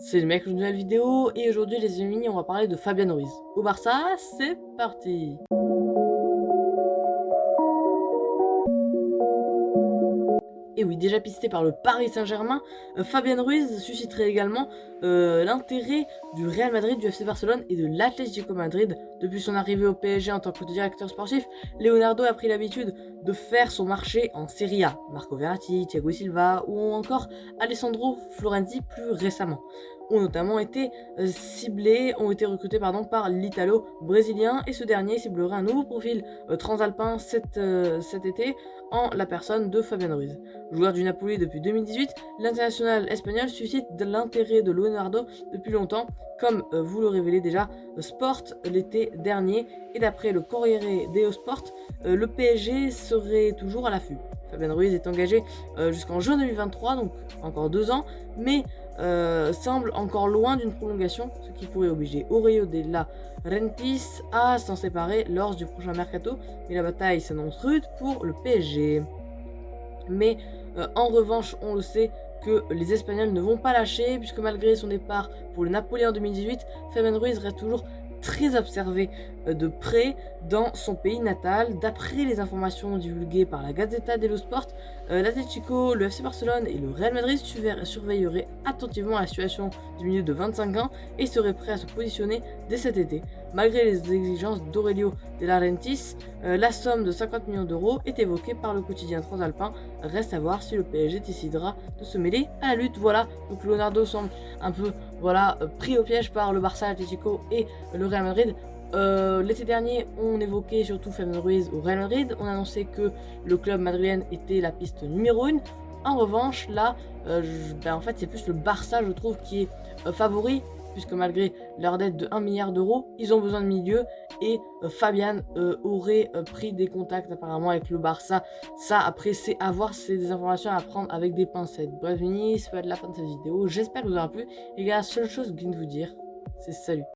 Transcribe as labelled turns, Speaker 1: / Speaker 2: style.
Speaker 1: C'est le mec, une nouvelle vidéo, et aujourd'hui les amis, on va parler de Fabian Ruiz. Au Barça, c'est parti. Et oui, déjà pisté par le Paris Saint-Germain, Fabian Ruiz susciterait également l'intérêt du Real Madrid, du FC Barcelone et de l'Atlético Madrid. Depuis son arrivée au PSG en tant que directeur sportif, Leonardo a pris l'habitude de faire son marché en Serie A. Marco Verratti, Thiago Silva ou encore Alessandro Florenzi plus récemment ont notamment été été recrutés par l'Italo-brésilien, et ce dernier ciblerait un nouveau profil transalpin cet été en la personne de Fabian Ruiz. Joueur du Napoli depuis 2018, l'international espagnol suscite de l'intérêt de Leonardo depuis longtemps, comme vous le révélez déjà Sport l'été dernier, et d'après le Corriere dello Sport, le PSG serait toujours à l'affût. Fabian Ruiz est engagé jusqu'en juin 2023, donc encore 2 ans, mais semble encore loin d'une prolongation, ce qui pourrait obliger Aurelio de Laurentiis à s'en séparer lors du prochain mercato, mais la bataille s'annonce rude pour le PSG. Mais en revanche, on le sait que les Espagnols ne vont pas lâcher, puisque malgré son départ pour le Napoli en 2018, Fabian Ruiz reste toujours très observé de près dans son pays natal. D'après les informations divulguées par la Gazzetta dello Sport, l'Atlético, le FC Barcelone et le Real Madrid surveilleraient attentivement la situation du milieu de 25 ans et seraient prêts à se positionner dès cet été. Malgré les exigences d'Aurelio de Laurentiis, la somme de 50 millions d'euros est évoquée par le quotidien transalpin. Reste à voir si le PSG décidera de se mêler à la lutte. Voilà, donc Leonardo semble un peu pris au piège par le Barça, l'Atlético et le Real Madrid. L'été dernier, on évoquait surtout Fabian Ruiz au Real Madrid. On annonçait que le club madrilène était la piste numéro 1. En revanche, là, en fait, c'est plus le Barça, je trouve, qui est favori, puisque malgré leur dette de 1 milliard d'euros, ils ont besoin de milieu, et Fabian aurait pris des contacts apparemment avec le Barça. Ça, après, c'est à voir, c'est des informations à prendre avec des pincettes. Bref, ça va être la fin de cette vidéo. J'espère que vous aura plu. Les gars, la seule chose que je viens de vous dire, c'est salut.